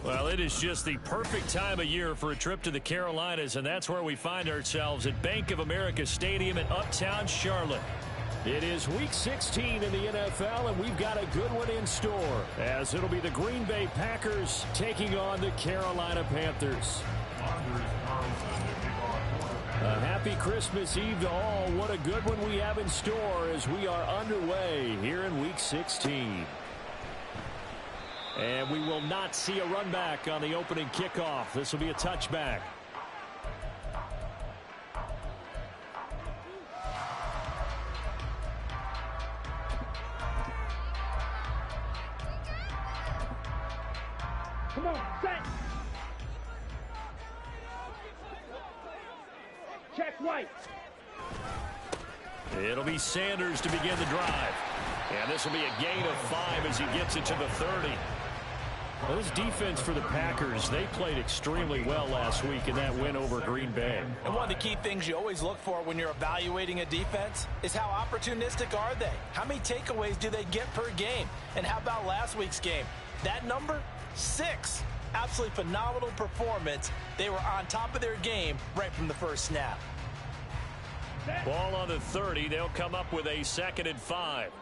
Well, it is just the perfect time of year for a trip to the Carolinas, and that's where we find ourselves at Bank of America Stadium in Uptown Charlotte. It is Week 16 in the NFL, and we've got a good one in store, as it'll be the Green Bay Packers taking on the Carolina Panthers. A happy Christmas Eve to all. What a good one we have in store as we are underway here in Week 16. And we will not see a run back on the opening kickoff. This will be a touchback. Come on, set. Check White. It'll be Sanders to begin the drive. And this will be a gain of 5 as he gets it to the 30. Well, this defense for the Packers, they played extremely well last week in that win over Green Bay. And one of the key things you always look for when you're evaluating a defense is how opportunistic are they? How many takeaways do they get per game? And how about last week's game? That number, 6. Absolutely phenomenal performance. They were on top of their game right from the first snap. Ball on the 30. They'll come up with a 2nd and 5.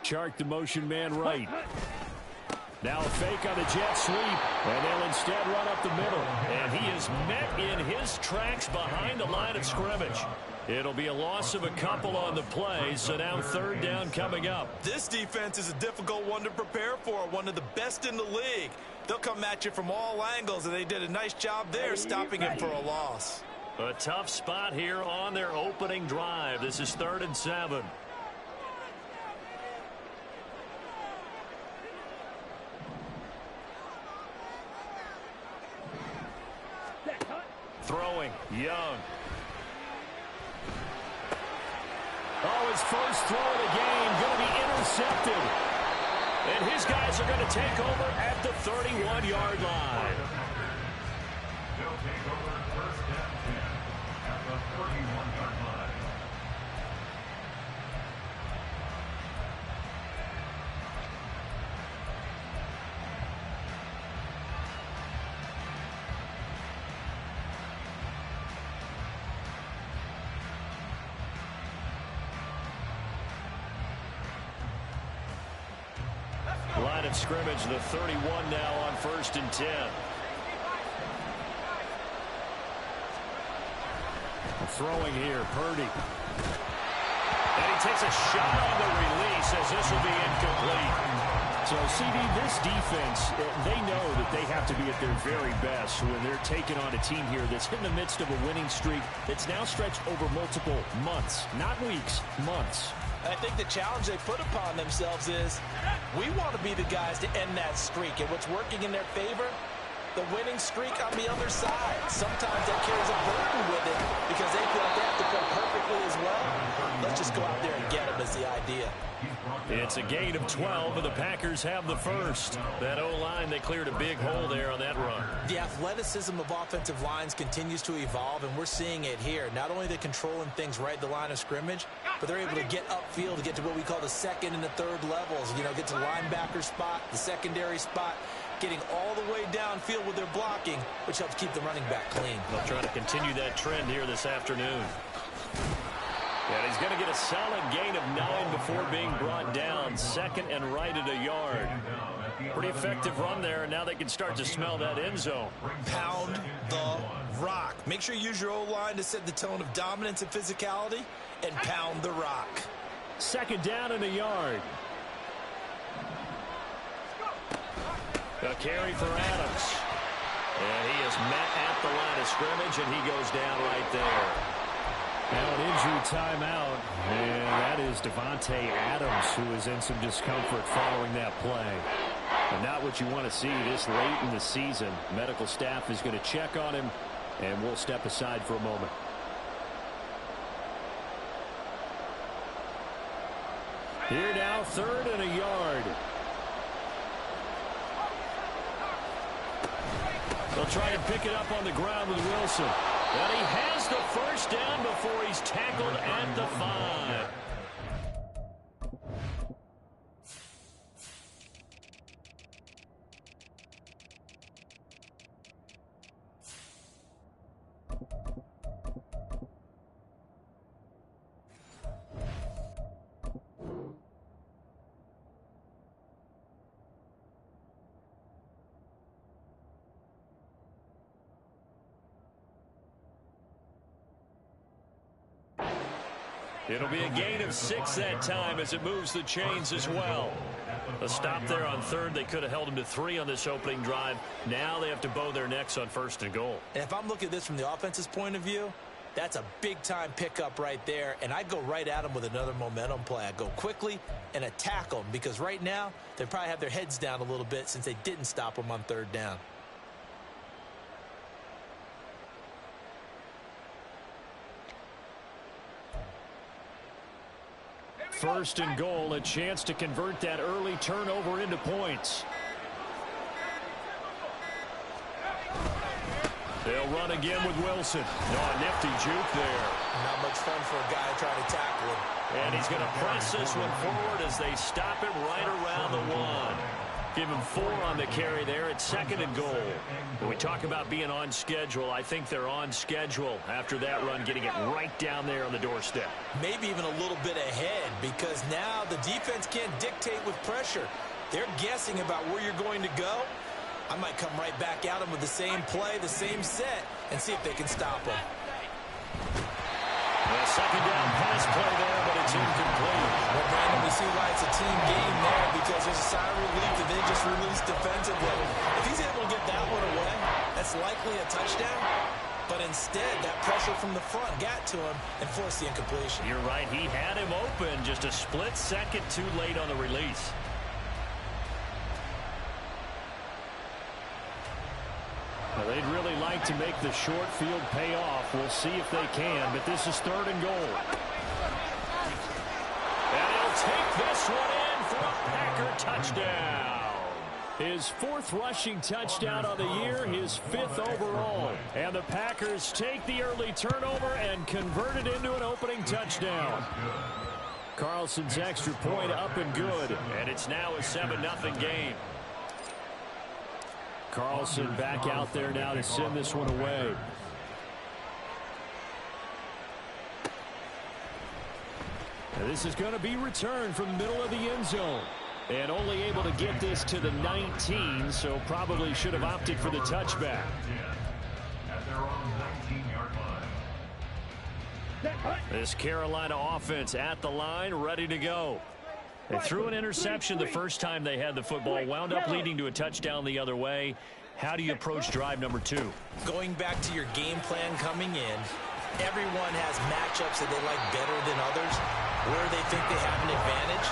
Chark the motion man right. Now a fake on the jet sweep, and they'll instead run up the middle. And he is met in his tracks behind the line of scrimmage. It'll be a loss of a couple on the play, so now 3rd down coming up. This defense is a difficult one to prepare for, one of the best in the league. They'll come at you from all angles, and they did a nice job there stopping him for a loss. A tough spot here on their opening drive. This is 3rd and 7. Throwing, Young. Oh, his first throw of the game going to be intercepted. And his guys are going to take over at the 31-yard line. They'll take over 1st and 10 at the 31-yard line. Line of scrimmage, the 31 now on 1st and 10. Throwing here, Purdy. And he takes a shot on the release as this will be incomplete. So, CD, this defense, they know that they have to be at their very best when they're taking on a team here that's in the midst of a winning streak that's now stretched over multiple months, not weeks, months. I think the challenge they put upon themselves is we want to be the guys to end that streak. And what's working in their favor? The winning streak on the other side. Sometimes that carries a burden with it because they feel like they have to play perfectly as well. Let's just go out there and get them is the idea. It's a gain of 12, and the Packers have the first. That O-line, they cleared a big hole there on that run. The athleticism of offensive lines continues to evolve, and we're seeing it here. Not only are they controlling things right at the line of scrimmage, but they're able to get upfield to get to what we call the 2nd and the 3rd levels. You know, get to the linebacker spot, the secondary spot, getting all the way downfield with their blocking, which helps keep the running back clean. They'll try to continue that trend here this afternoon. And he's going to get a solid gain of 9 before being brought down. 2nd and right at a yard. Pretty effective run there, and now they can start to smell that end zone. Pound the rock. Make sure you use your O-line to set the tone of dominance and physicality, and pound the rock. 2nd down and a yard. A carry for Adams. And he is met at the line of scrimmage, and he goes down right there. Now an injury timeout, and that is Devontae Adams, who is in some discomfort following that play. And not what you want to see this late in the season. Medical staff is going to check on him, and we'll step aside for a moment. Here now, 3rd and a yard. They'll try and pick it up on the ground with Wilson. And he has the first down before he's tackled at the 5. It'll be a gain of 6 that time as it moves the chains as well. A stop there on third. They could have held him to 3 on this opening drive. Now they have to bow their necks on 1st and goal. And if I'm looking at this from the offense's point of view, that's a big-time pickup right there, and I'd go right at them with another momentum play. I'd go quickly and attack them because right now they probably have their heads down a little bit since they didn't stop them on 3rd down. First and goal, a chance to convert that early turnover into points. They'll run again with Wilson. Oh, a nifty juke there. Not much fun for a guy trying to tackle him. And he's going to press this one forward as they stop him right around the 1. Give him 4 on the carry there at 2nd and goal. When we talk about being on schedule, I think they're on schedule after that run, getting it right down there on the doorstep. Maybe even a little bit ahead because now the defense can't dictate with pressure. They're guessing about where you're going to go. I might come right back at them with the same play, the same set, and see if they can stop them. A 2nd down pass play there, but it's incomplete. Well, Brandon, we see why it's a team game there because there's a sigh of relief that they just released defensively. If he's able to get that one away, that's likely a touchdown. But instead, that pressure from the front got to him and forced the incompletion. You're right. He had him open just a split second too late on the release. Well, they'd really like to make the short field pay off. We'll see if they can, but this is 3rd and goal. And he'll take this one in for a Packer touchdown. His 4th rushing touchdown on the year, his 5th overall. And the Packers take the early turnover and convert it into an opening touchdown. Carlson's extra point up and good, and it's now a 7-0 game. Carlson back out there now to send this one away. And this is going to be returned from the middle of the end zone. And only able to get this to the 19, so probably should have opted for the touchback. At their own 19-yard line. This Carolina offense at the line, ready to go. They threw an interception the first time they had the football, wound up leading to a touchdown the other way. How do you approach drive number 2? Going back to your game plan coming in, everyone has matchups that they like better than others. Where they think they have an advantage,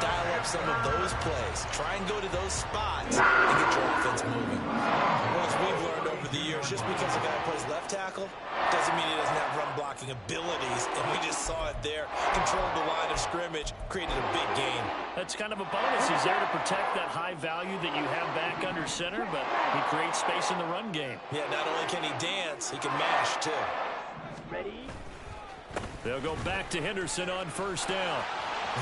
dial up some of those plays. Try and go to those spots and get your offense moving. Well, as we've learned over the years, just because a guy plays left tackle doesn't mean he doesn't have run blocking abilities. And we just saw it there. Controlled the line of scrimmage, created a big gain. That's kind of a bonus. He's there to protect that high value that you have back under center, but he creates space in the run game. Yeah, not only can he dance, he can mash too. Ready? They'll go back to Henderson on 1st down.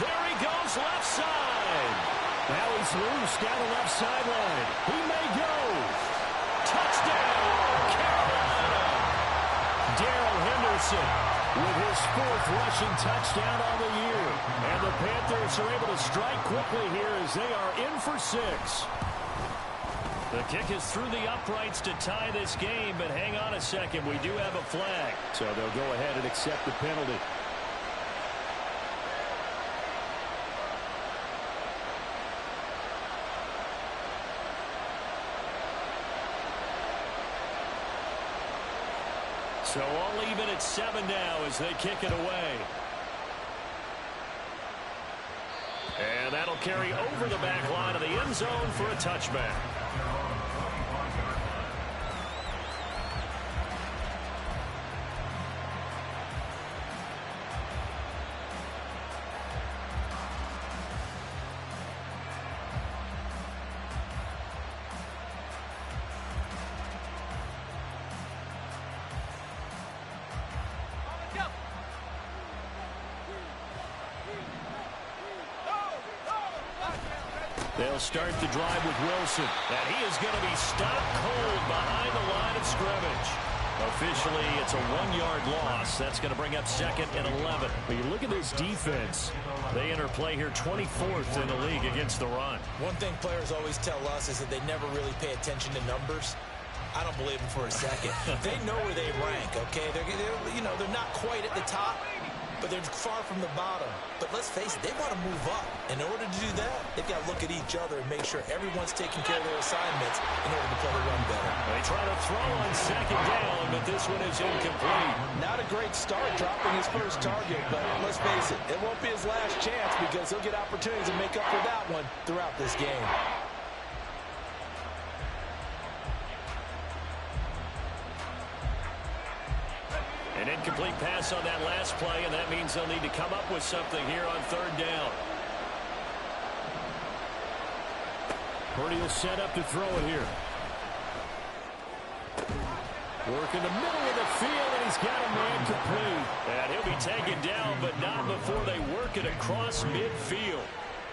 There he goes, left side. Now he's loose down the left sideline. He may go. Touchdown, Carolina. Darrell Henderson with his 4th rushing touchdown on the year. And the Panthers are able to strike quickly here as they are in for 6. The kick is through the uprights to tie this game, but hang on a second. We do have a flag. So they'll go ahead and accept the penalty. So all even at 7 now as they kick it away. And that'll carry over the back line of the end zone for a touchback. They'll start the drive with Wilson. And he is going to be stopped cold behind the line of scrimmage. Officially, it's a 1-yard loss. That's going to bring up 2nd and 11. When you look at this defense, they enter play here 24th in the league against the run. One thing players always tell us is that they never really pay attention to numbers. I don't believe them for a second. They know where they rank, okay? They're not quite at the top, but they're far from the bottom. But let's face it, they want to move up. In order to do that, they've got to look at each other and make sure everyone's taking care of their assignments in order to play the run better. They try to throw on second down, but this one is incomplete. Not a great start dropping his first target, but let's face it, it won't be his last chance because he'll get opportunities to make up for that one throughout this game. An incomplete pass on that last play, and that means they'll need to come up with something here on third down. Purdy will set up to throw it here. Work in the middle of the field, and he's got a man complete. And he'll be taken down, but not before they work it across midfield.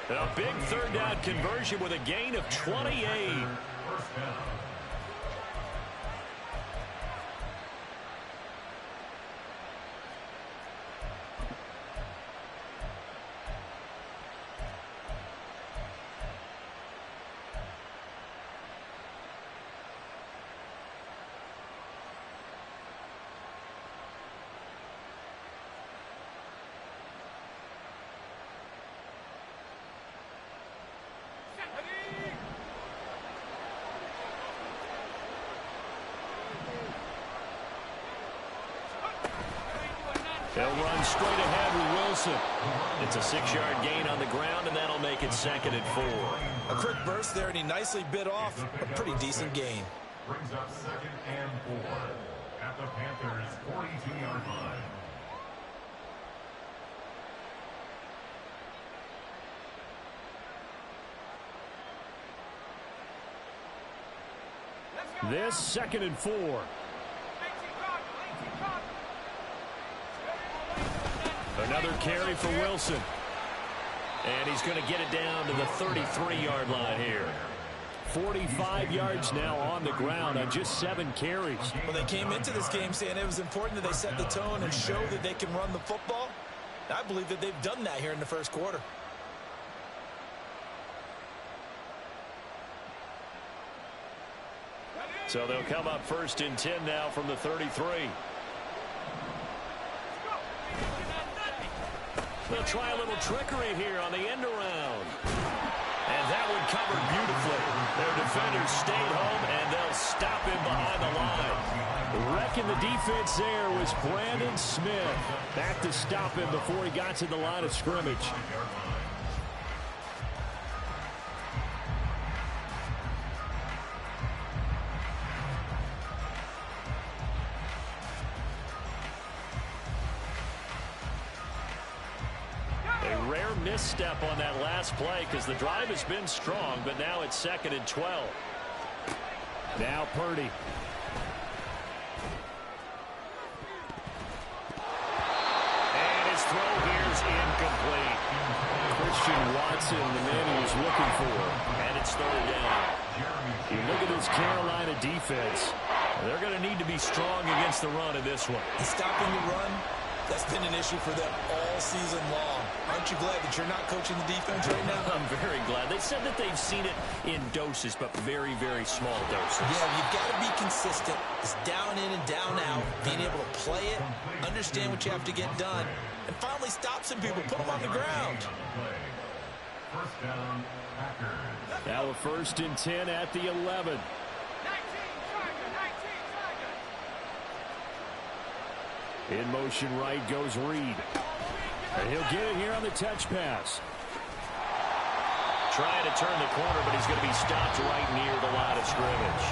A big third down conversion with a gain of 28. First down. They'll run straight ahead with Wilson. It's a 6-yard gain on the ground, and that'll make it 2nd and 4. A quick burst there, and he nicely bit off a pretty decent gain. Brings up 2nd and 4 at the Panthers' 42-yard line. This 2nd and 4. Another carry for Wilson. And he's going to get it down to the 33-yard line here. 45 yards now on the ground on just 7 carries. Well, they came into this game saying it was important that they set the tone and show that they can run the football. I believe that they've done that here in the first quarter. So they'll come up 1st and 10 now from the 33. They'll try a little trickery here on the end around. And that one covered beautifully. Their defenders stayed home, and they'll stop him behind the line. Wrecking the defense there was Brandon Smith. Back to stop him before he got to the line of scrimmage. Misstep on that last play because the drive has been strong, but now it's 2nd and 12. Now Purdy. And his throw here is incomplete. Christian Watson, the man he was looking for. And it's 3rd down. You look at this Carolina defense. They're going to need to be strong against the run in this one. Stopping the run, that's been an issue for them all season long. Aren't you glad that you're not coaching the defense right now? I'm very glad. They said that they've seen it in doses, but very, very small doses. Yeah, you've got to be consistent. It's down in and down out. Being able to play it, understand what you have to get done, and finally stop some people, put them on the ground. First down, Packers. Now a 1st and 10 at the 11. In motion right goes Reed. And he'll get it here on the touch pass. Trying to turn the corner, but he's going to be stopped right near the line of scrimmage.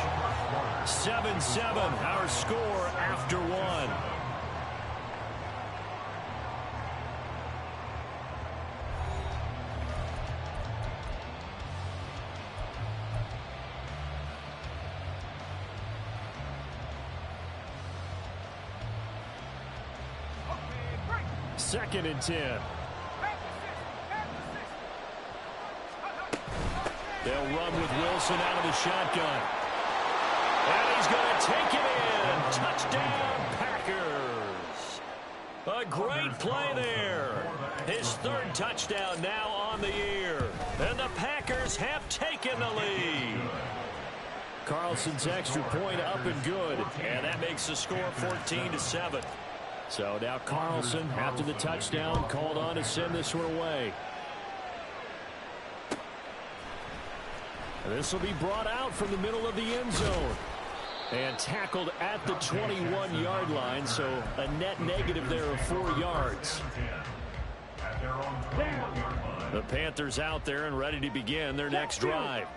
7-7, our score after 1. Second and 10. They'll run with Wilson out of the shotgun. And he's going to take it in. Touchdown, Packers. A great play there. His 3rd touchdown now on the year. And the Packers have taken the lead. Carlson's extra point up and good. And that makes the score 14-7. So now Carlson, after the touchdown, called on to send this one away. This will be brought out from the middle of the end zone. And tackled at the 21-yard line, so a net negative there of 4 yards. The Panthers out there and ready to begin their next drive.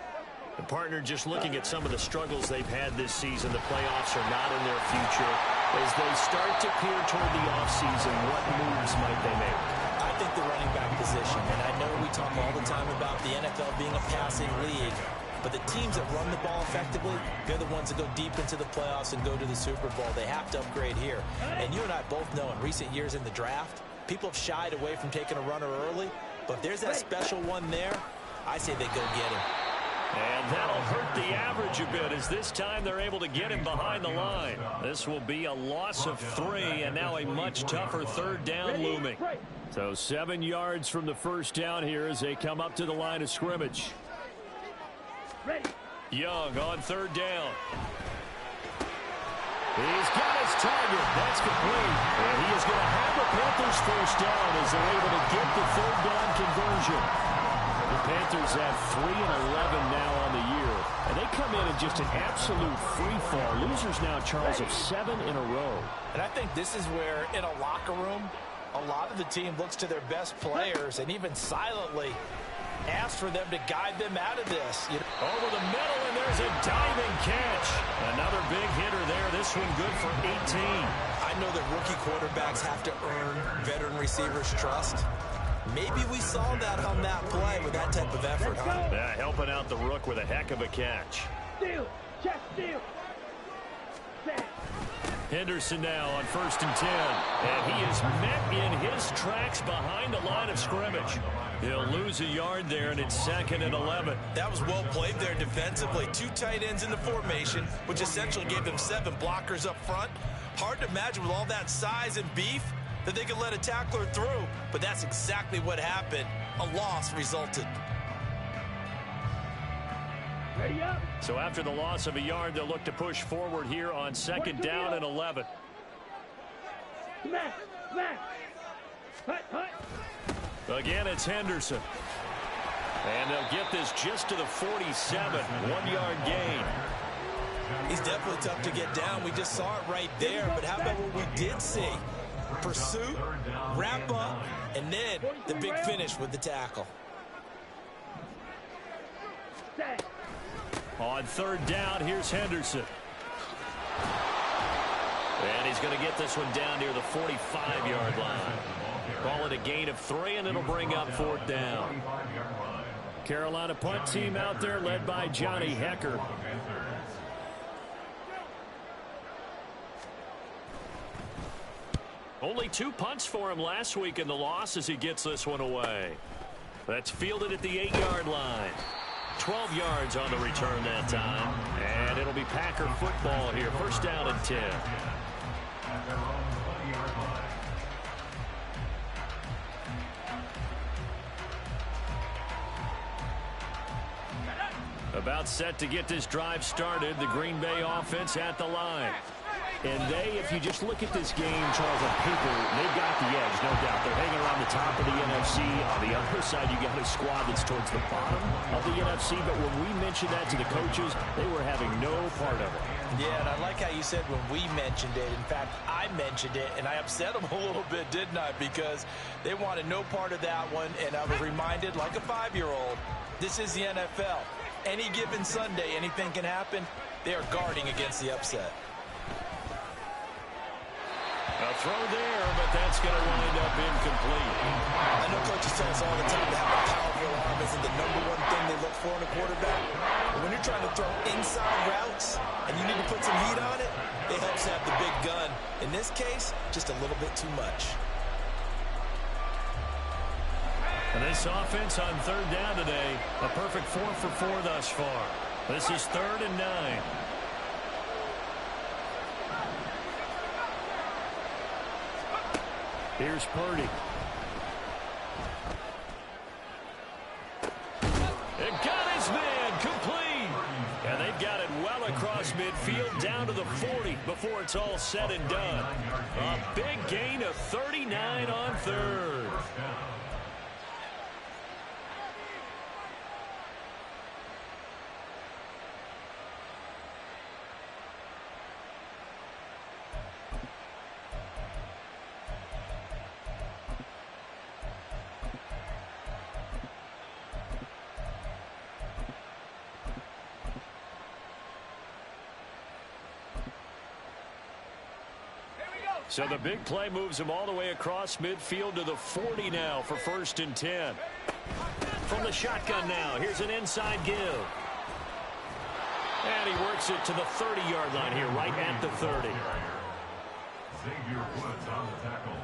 The partner, just looking at some of the struggles they've had this season, the playoffs are not in their future. As they start to peer toward the offseason, what moves might they make? I think the running back position, and I know we talk all the time about the NFL being a passing league, but the teams that run the ball effectively, they're the ones that go deep into the playoffs and go to the Super Bowl. They have to upgrade here. And you and I both know in recent years in the draft, people have shied away from taking a runner early, but if there's that special one there, I say they go get him. And that'll hurt the average a bit, as this time they're able to get him behind the line. This will be a loss of 3, and now a much tougher third down looming. So 7 yards from the first down here as they come up to the line of scrimmage. Young on third down. He's got his target. That's complete. And he is going to have the Panthers first down as they're able to get the third down conversion. The Panthers have 3 and 11 now on the year. And they come in just an absolute free fall. Losers now, Charles, of 7 in a row. And I think this is where, in a locker room, a lot of the team looks to their best players and even silently asks for them to guide them out of this. Over the middle, and there's a diving catch. Another big hitter there. This one good for 18. I know that rookie quarterbacks have to earn veteran receivers' trust. Maybe we saw that on that play with that type of effort, huh? Yeah, helping out the rook with a heck of a catch. Steal, check, steal. Henderson now on 1st and 10. And he is met in his tracks behind the line of scrimmage. He'll lose a yard there, and it's 2nd and 11. That was well played there defensively. 2 tight ends in the formation, which essentially gave them 7 blockers up front. Hard to imagine with all that size and beef that they could let a tackler through, but that's exactly what happened. A loss resulted. Ready up. So after the loss of a yard, they'll look to push forward here on 2nd down and 11. Smash, smash. Hut, hut. Again, it's Henderson. And they'll get this just to the 47, 1-yard gain. He's definitely tough to get down. We just saw it right there, but how about what we did see? Pursuit, wrap up, and then the big finish with the tackle. On 3rd down, here's Henderson. And he's going to get this one down near the 45-yard line. Call it a gain of 3, and it'll bring up 4th down. Carolina punt team out there led by Johnny Hecker. Only 2 punts for him last week in the loss as he gets this one away. That's fielded at the 8-yard line. 12 yards on the return that time. And it'll be Packer football here. 1st down and 10. About set to get this drive started. The Green Bay offense at the line. And they, if you just look at this game, Charles, on paper, they've got the edge, no doubt. They're hanging around the top of the NFC. On the other side, you got a squad that's towards the bottom of the NFC. But when we mentioned that to the coaches, they were having no part of it. Yeah, and I like how you said when we mentioned it. In fact, I mentioned it, and I upset them a little bit, didn't I? Because they wanted no part of that one, and I was reminded, like a 5-year-old, this is the NFL. Any given Sunday, anything can happen. They are guarding against the upset. A throw there, but that's going to wind up incomplete. I know coaches tell us all the time that having a powerful arm isn't the #1 thing they look for in a quarterback. But when you're trying to throw inside routes and you need to put some heat on it, it helps have the big gun. In this case, just a little bit too much. And this offense on 3rd down today, a perfect 4 for 4 thus far. This is 3rd and 9. Here's Purdy. It got his man complete. And they've got it well across across midfield down to the 40 before it's all said and done. A big gain of 39 on third. So the big play moves him all the way across midfield to the 40 now for 1st and 10. From the shotgun now, here's an inside give. And he works it to the 30-yard line here, right at the 30. Xavier Woods on the tackle.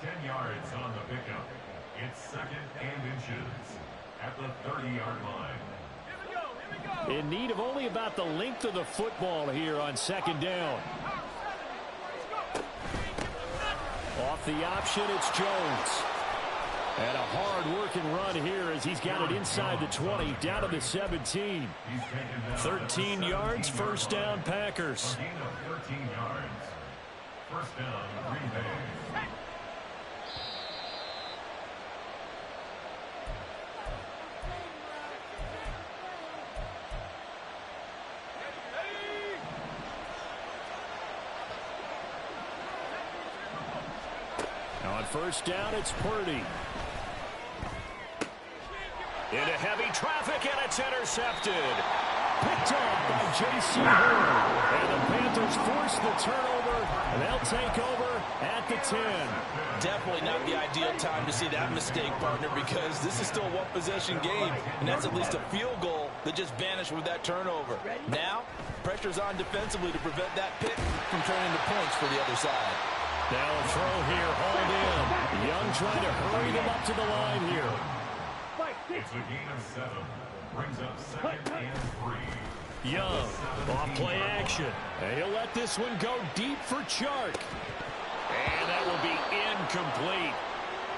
10 yards on the pickup. It's 2nd and inches at the 30-yard line. In need of only about the length of the football here on 2nd down. Off the option, it's Jones. And a hard-working run here as he's got it inside the 20, down to the 17. 13 yards, 1st down, Packers. 13 yards. 1st down, Green Bay. On 1st down, it's Purdy. Into heavy traffic, and it's intercepted. Picked off by J.C. Horn. And the Panthers force the turnover, and they'll take over at the 10. Definitely not the ideal time to see that mistake, partner, because this is still a one-possession game, and that's at least a field goal that just vanished with that turnover. Now, pressure's on defensively to prevent that pick from turning into points for the other side. Now a throw here, hauled in. Young trying to hurry them up to the line here. It's a gain of 7. Brings up 2nd and 3. Young, off play action. And he'll let this one go deep for Chark. And that will be incomplete.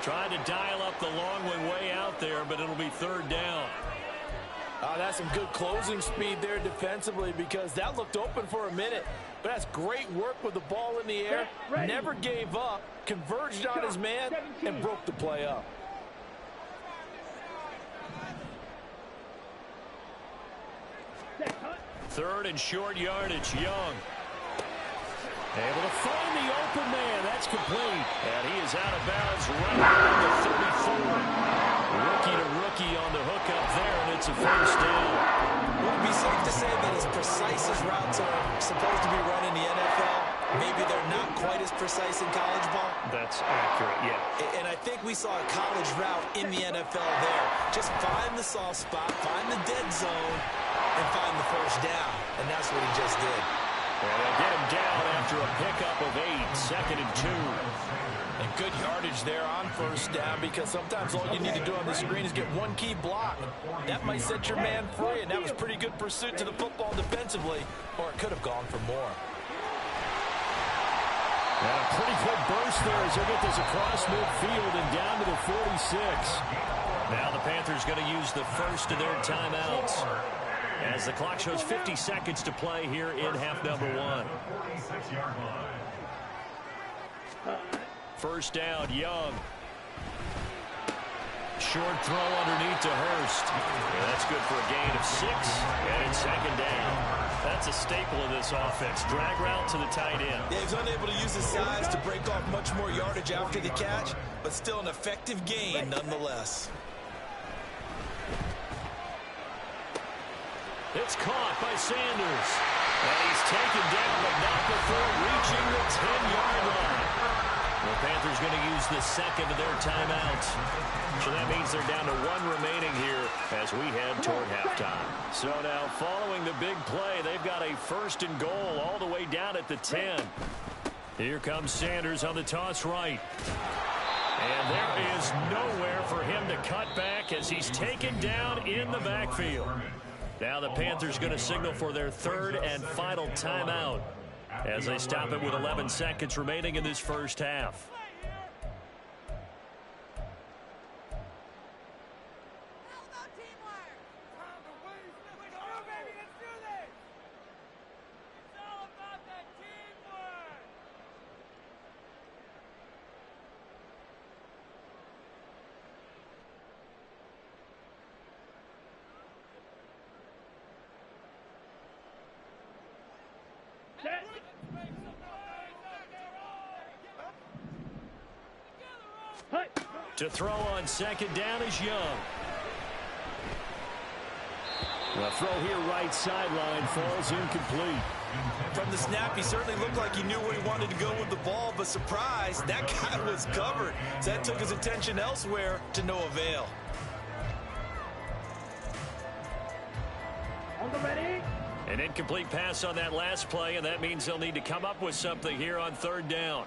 Trying to dial up the long one way out there, but it'll be 3rd down. That's some good closing speed there defensively, because that looked open for a minute. But that's great work with the ball in the air. Never gave up, converged on his man, and broke the play up. Third and short yardage, Young. Able to find the open man. That's complete. And he is out of bounds right around the 34. Rookie to rookie on the hook up there, and it's a 1st down. Would it be safe to say that as precise as routes are supposed to be run in the NFL, maybe they're not quite as precise in college ball? That's accurate, yeah. And I think we saw a college route in the NFL there. Just find the soft spot, find the dead zone, and find the 1st down. And that's what he just did. And they'll get him down after a pickup of 8, 2nd and 2. And good yardage there on 1st down, because sometimes all you need to do on the screen is get one key block. That might set your man free, and that was pretty good pursuit to the football defensively, or it could have gone for more. And a pretty good burst there as they get this across midfield and down to the 46. Now the Panthers going to use the first of their timeouts, as the clock shows 50 seconds to play here in half number 1. 46-yard line. 1st down, Young. Short throw underneath to Hurst. And that's good for a gain of 6, and it's 2nd down. That's a staple of this offense. Drag route to the tight end. Yeah, he's unable to use his size to break off much more yardage after the catch, but still an effective gain nonetheless. It's caught by Sanders. And he's taken down, but not before reaching the 10-yard line. The Panthers going to use the 2nd of their timeouts. So that means they're down to 1 remaining here as we head toward halftime. So now following the big play, they've got a 1st and goal all the way down at the 10. Here comes Sanders on the toss right. And there is nowhere for him to cut back as he's taken down in the backfield. Now the Panthers going to signal for their 3rd and final timeout as they stop it with 11 seconds remaining in this 1st half. To throw on second down is Young. The throw here right sideline falls incomplete. From the snap, he certainly looked like he knew where he wanted to go with the ball, but surprise, that guy was covered. So that took his attention elsewhere to no avail. On the ready. An incomplete pass on that last play, and that means they'll need to come up with something here on third down.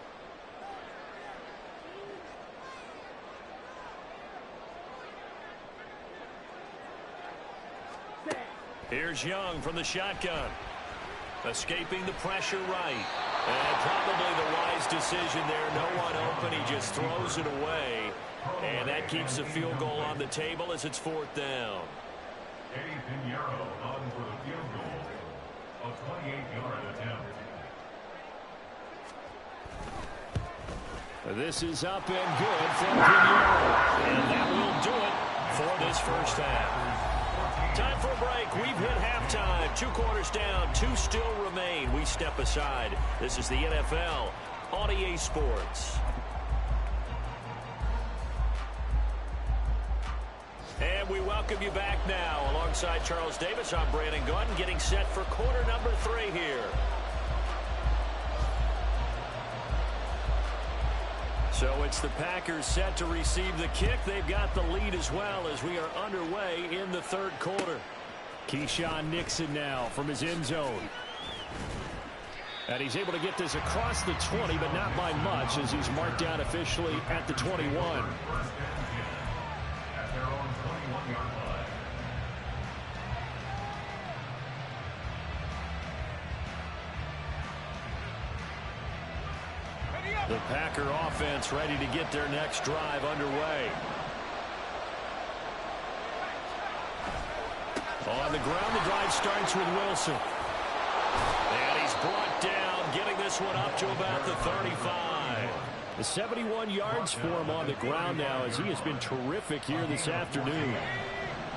Here's Young from the shotgun. Escaping the pressure right. And probably the wise decision there. No one open. He just throws it away. And that keeps the field goal on the table as it's fourth down. Eddie Pinheiro on for the field goal. A 28-yard attempt. This is up and good from Pinheiro. And that will do it for this first half. Time for a break. We've hit halftime. 2 quarters down. 2 still remain. We step aside. This is the NFL on EA Sports. And we welcome you back now. Alongside Charles Davis, I'm Brandon Gunn, getting set for quarter number 3 here. So it's the Packers set to receive the kick. They've got the lead as well as we are underway in the third quarter. Keyshawn Nixon now from his end zone. And he's able to get this across the 20, but not by much as he's marked down officially at the 21. At their own 21-yard line. The Packer offense ready to get their next drive underway. On the ground, the drive starts with Wilson. And he's brought down, getting this one up to about the 35. The 71 yards for him on the ground now as he has been terrific here this afternoon.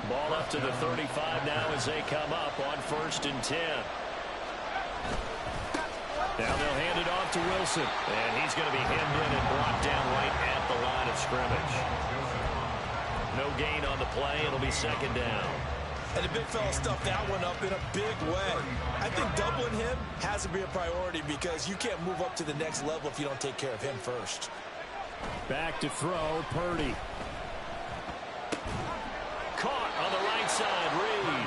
Ball up to the 35 now as they come up on 1st and 10. Now they'll hand it off to Wilson. And he's going to be hemmed in and brought down right at the line of scrimmage. No gain on the play. It'll be second down. And the big fella stuffed that one up in a big way. I think doubling him has to be a priority because you can't move up to the next level if you don't take care of him first. Back to throw, Purdy. Caught on the right side, Reed.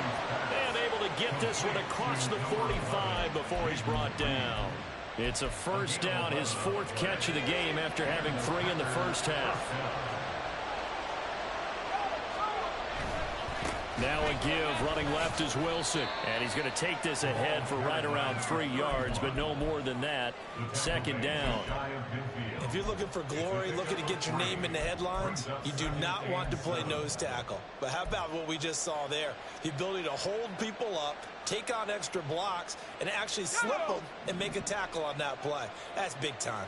And able to get this one across the 45 before he's brought down. It's a first down, his 4th catch of the game after having 3 in the first half. Now a give, running left is Wilson. And he's going to take this ahead for right around 3 yards, but no more than that. Second down. If you're looking for glory, looking to get your name in the headlines, you do not want to play nose tackle. But how about what we just saw there? The ability to hold people up, take on extra blocks, and actually slip them and make a tackle on that play. That's big time.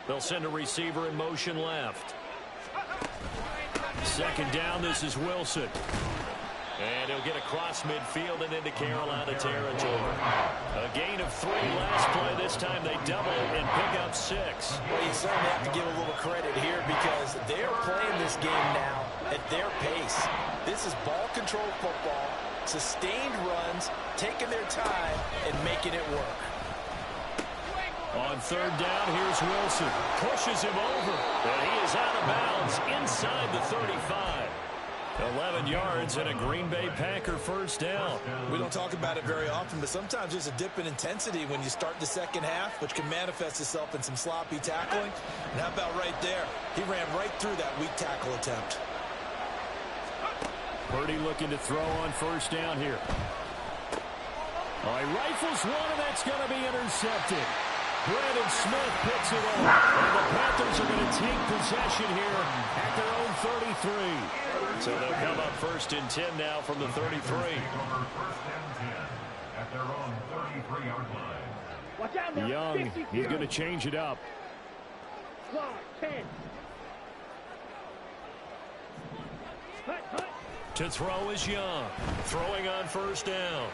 They'll send a receiver in motion left. Second down, this is Wilson. And he'll get across midfield and into Carolina territory. A gain of 3 last play. This time they double and pick up 6. Well, you certainly have to give a little credit here because they're playing this game now at their pace. This is ball control football, sustained runs, taking their time, and making it work. On third down, here's Wilson. Pushes him over. And he is out of bounds inside the 35. 11 yards and a Green Bay Packer first down. We don't talk about it very often, but sometimes there's a dip in intensity when you start the second half, which can manifest itself in some sloppy tackling. And how about right there? He ran right through that weak tackle attempt. Purdy looking to throw on first down here. He rifles one, and that's going to be intercepted. Brandon Smith picks it up. And the Panthers are going to take possession here at their own 33. So they'll come up 1st and 10 now from the 33. At their own 33-yard line. Watch out now. Young, 52. he's going to change it up. Clock, 10. Hut, hut. To throw is Young. Throwing on first down.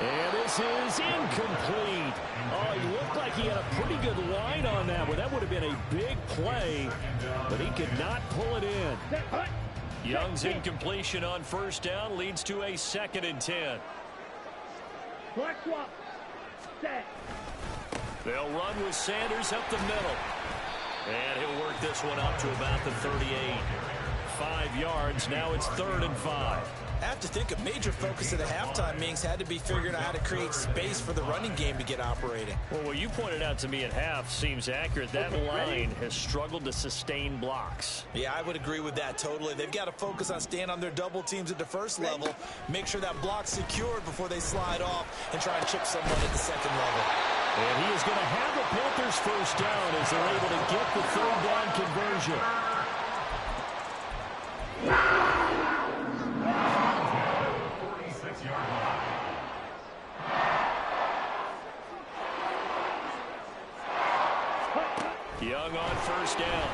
And This is incomplete. Oh, he looked like he had a pretty good line on that one. That would have been a big play, but he could not pull it in. Young's incompletion on first down leads to a 2nd and 10. Black swap. Set. They'll run with Sanders up the middle. And he'll work this one up to about the 38. 5 yards. Now it's 3rd and 5. I have to think a major focus of the halftime meetings had to be figuring out how to create space for the running game to get operating. Well, what you pointed out to me at half seems accurate. That line has struggled to sustain blocks. Yeah, I would agree with that totally. They've got to focus on staying on their double teams at the first level, make sure that block's secured before they slide off and try and chip someone at the second level. And he is going to have the Panthers first down as they're able to get the 3rd down conversion. 46-yard line. Young on first down.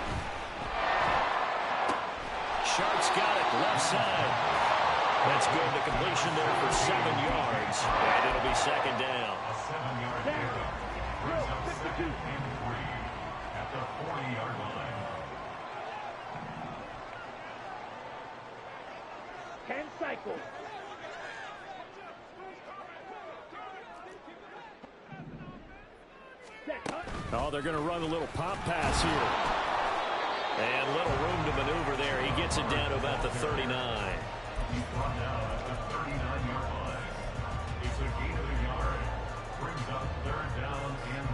Sharp's got it, left side. That's good. The completion there for 7 yards. And it'll be 2nd down. A 7-yard pickup brings up 2nd and 3 at the 40-yard line. 10 cycles. Oh, they're going to run a little pop pass here. And little room to maneuver there. He gets it down to about the 39. He's brought down at the 39-yard line. It's a gain of a yard. Brings up 3rd down and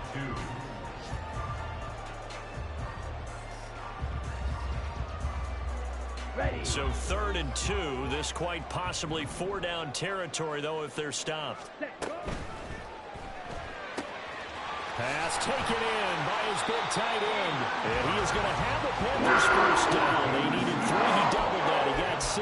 2. Ready. So 3rd and 2. This quite possibly 4-down territory, though, if they're stopped. Set. Go. Pass taken in by his big tight end. And he is going to have the Panthers first down. They needed 3. He doubled that. He got 6.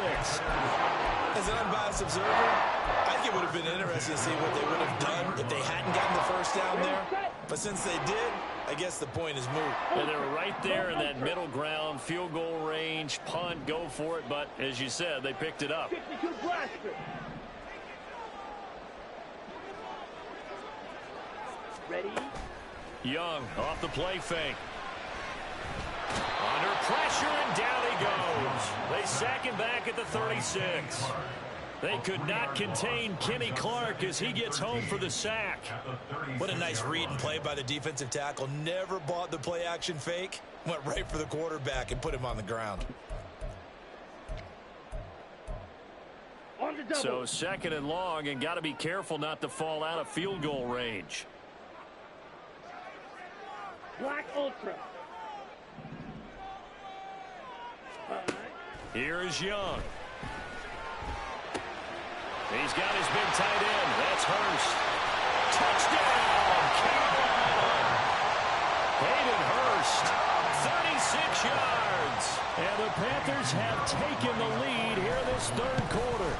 As an unbiased observer, I think it would have been interesting to see what they would have done if they hadn't gotten the first down there. But since they did, I guess the point is moot. And they were right there in that middle ground, field goal range, punt, go for it. But as you said, they picked it up. 52 blaster. Ready. Young off the play fake. Under pressure, and down he goes. They sack him back at the 36. They could not contain Kenny Clark as he gets home for the sack. What a nice read and play by the defensive tackle. Never bought the play action fake. Went right for the quarterback and put him on the ground. On the double. So 2nd and long, and got to be careful not to fall out of field goal range. Black Ultra. Here is Young. He's got his big tight end. That's Hurst. Touchdown, Carolina. Hayden Hurst, 36 yards. And the Panthers have taken the lead here in this 3rd quarter.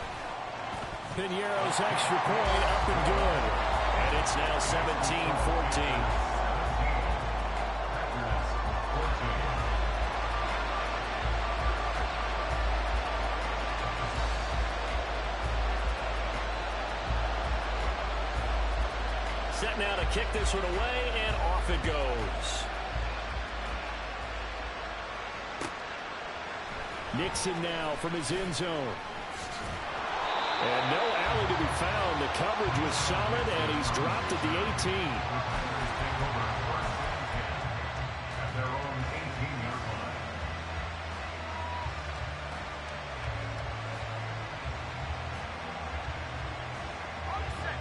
Piñeiro's extra point up and good. And it's now 17-14. Set now to kick this one away, and off it goes. Nixon now from his end zone. And no alley to be found. The coverage was solid, and he's dropped at the 18.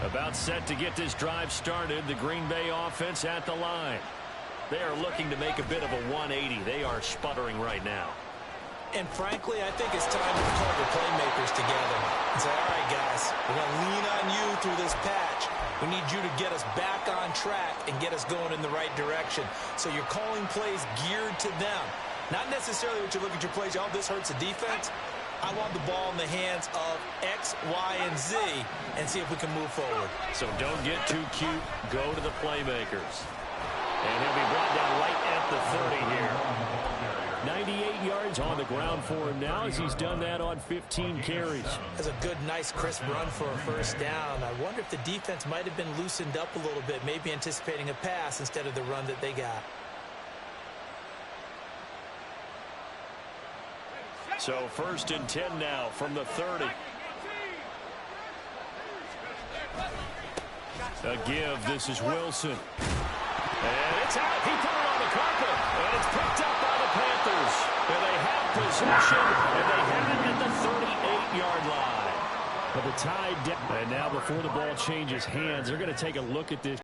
About set to get this drive started. The Green Bay offense at the line. They are looking to make a bit of a 180. They are sputtering right now. And frankly, I think it's time to call the playmakers together and say, all right, guys, we're going to lean on you through this patch. We need you to get us back on track and get us going in the right direction. So you're calling plays geared to them. Not necessarily what you look at your plays, oh, this hurts the defense. I want the ball in the hands of X, Y, and Z and see if we can move forward. So don't get too cute. Go to the playmakers. And he'll be brought down right at the 30 here. 98 yards on the ground for him now as he's done that on 15 carries. That's a good, nice, crisp run for a first down. I wonder if the defense might have been loosened up a little bit, maybe anticipating a pass instead of the run that they got. So 1st and 10 now from the 30. A give. This is Wilson. And it's out. He put it on the carpet. And it's picked up by the Panthers. And they have possession. And they have it at the 38-yard line. But the tie down. And now before the ball changes hands, they're going to take a look at this.